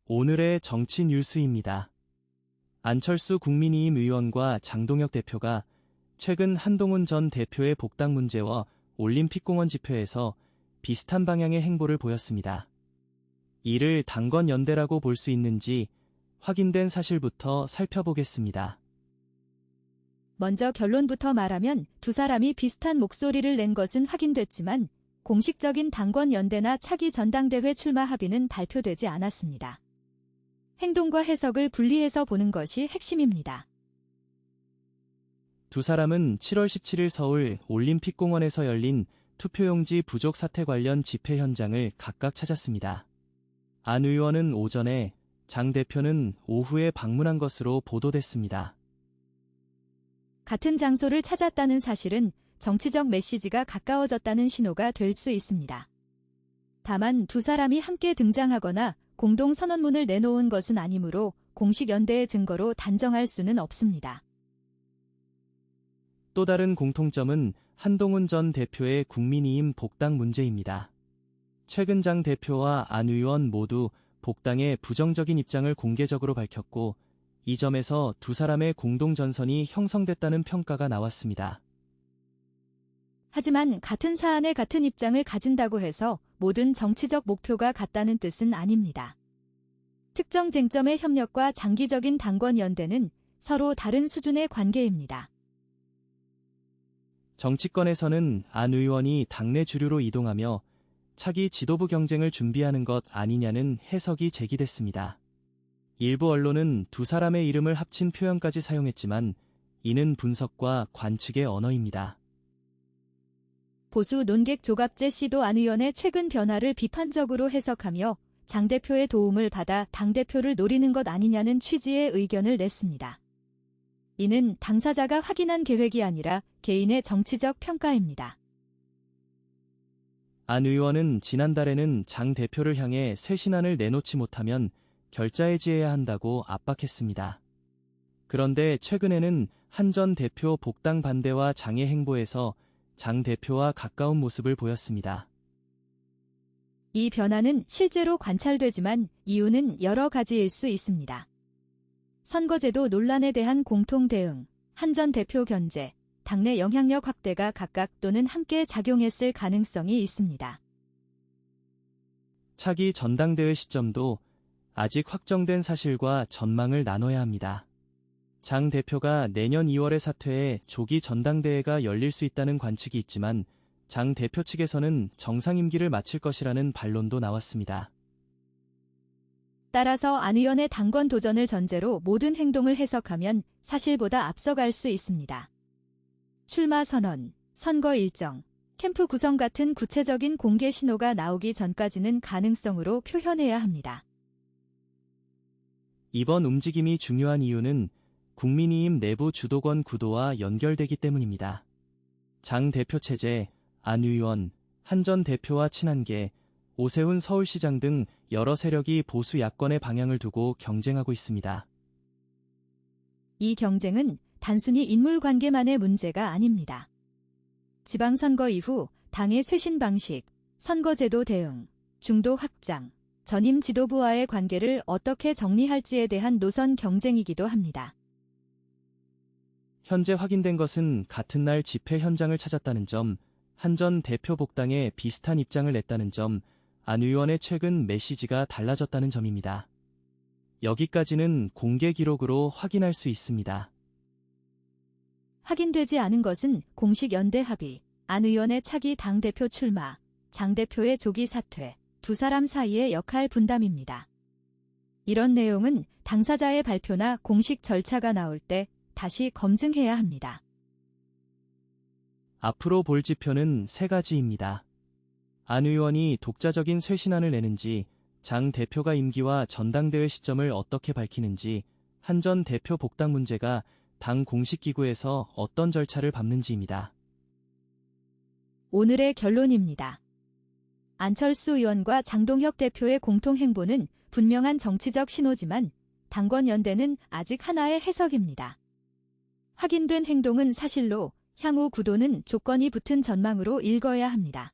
오늘의 정치 뉴스입니다. 안철수 국민의힘 의원과 장동혁 대표가 최근 한동훈 전 대표의 복당 문제와 올림픽공원 집회에서 비슷한 방향의 행보를 보였습니다. 이를 당권 연대라고 볼 수 있는지 확인된 사실부터 살펴보겠습니다. 먼저 결론부터 말하면 두 사람이 비슷한 목소리를 낸 것은 확인됐지만 공식적인 당권 연대나 차기 전당대회 출마 합의는 발표되지 않았습니다. 행동과 해석을 분리해서 보는 것이 핵심입니다. 두 사람은 7월 17일 서울 올림픽공원에서 열린 투표용지 부족 사태 관련 집회 현장을 각각 찾았습니다. 안 의원은 오전에, 장 대표는 오후에 방문한 것으로 보도됐습니다. 같은 장소를 찾았다는 사실은 정치적 메시지가 가까워졌다는 신호가 될 수 있습니다. 다만 두 사람이 함께 등장하거나 공동 선언문을 내놓은 것은 아니므로 공식 연대의 증거로 단정할 수는 없습니다. 또 다른 공통점은 한동훈 전 대표의 국민의힘 복당 문제입니다. 최근 장 대표와 안 의원 모두 복당에 부정적인 입장을 공개적으로 밝혔고, 이 점에서 두 사람의 공동 전선이 형성됐다는 평가가 나왔습니다. 하지만 같은 사안에 같은 입장을 가진다고 해서 모든 정치적 목표가 같다는 뜻은 아닙니다. 특정 쟁점의 협력과 장기적인 당권 연대는 서로 다른 수준의 관계입니다. 정치권에서는 안 의원이 당내 주류로 이동하며 차기 지도부 경쟁을 준비하는 것 아니냐는 해석이 제기됐습니다. 일부 언론은 두 사람의 이름을 합친 표현까지 사용했지만 이는 분석과 관측의 언어입니다. 보수 논객 조갑재 씨도 안 의원의 최근 변화를 비판적으로 해석하며 장 대표의 도움을 받아 당대표를 노리는 것 아니냐는 취지의 의견을 냈습니다. 이는 당사자가 확인한 계획이 아니라 개인의 정치적 평가입니다. 안 의원은 지난달에는 장 대표를 향해 쇄신안을 내놓지 못하면 결자해지해야 한다고 압박했습니다. 그런데 최근에는 한 전 대표 복당 반대와 장애 행보에서 장 대표와 가까운 모습을 보였습니다. 이 변화는 실제로 관찰되지만 이유는 여러 가지일 수 있습니다. 선거제도 논란에 대한 공통 대응, 한 전 대표 견제, 당내 영향력 확대가 각각 또는 함께 작용했을 가능성이 있습니다. 차기 전당대회 시점도 아직 확정된 사실과 전망을 나눠야 합니다. 장 대표가 내년 2월에 사퇴해 조기 전당대회가 열릴 수 있다는 관측이 있지만 장 대표 측에서는 정상 임기를 마칠 것이라는 반론도 나왔습니다. 따라서 안 의원의 당권 도전을 전제로 모든 행동을 해석하면 사실보다 앞서갈 수 있습니다. 출마 선언, 선거 일정, 캠프 구성 같은 구체적인 공개 신호가 나오기 전까지는 가능성으로 표현해야 합니다. 이번 움직임이 중요한 이유는 국민의힘 내부 주도권 구도와 연결되기 때문입니다. 장 대표 체제, 안 의원, 한 전 대표와 친한계, 오세훈 서울시장 등 여러 세력이 보수 야권의 방향을 두고 경쟁하고 있습니다. 이 경쟁은 단순히 인물관계만의 문제가 아닙니다. 지방선거 이후 당의 쇄신 방식, 선거제도 대응, 중도 확장, 전임 지도부와의 관계를 어떻게 정리할지에 대한 노선 경쟁이기도 합니다. 현재 확인된 것은 같은 날 집회 현장을 찾았다는 점, 한 전 대표 복당에 비슷한 입장을 냈다는 점, 안 의원의 최근 메시지가 달라졌다는 점입니다. 여기까지는 공개 기록으로 확인할 수 있습니다. 확인되지 않은 것은 공식 연대 합의, 안 의원의 차기 당대표 출마, 장 대표의 조기 사퇴, 두 사람 사이의 역할 분담입니다. 이런 내용은 당사자의 발표나 공식 절차가 나올 때 다시 검증해야 합니다. 앞으로 볼 지표는 세 가지입니다. 안 의원이 독자적인 쇄신안을 내는지, 장 대표가 임기와 전당대회 시점을 어떻게 밝히는지, 한 전 대표 복당 문제가 당 공식 기구에서 어떤 절차를 밟는지입니다. 오늘의 결론입니다. 안철수 의원과 장동혁 대표의 공통 행보는 분명한 정치적 신호지만 당권 연대는 아직 하나의 해석입니다. 확인된 행동은 사실로, 향후 구도는 조건이 붙은 전망으로 읽어야 합니다.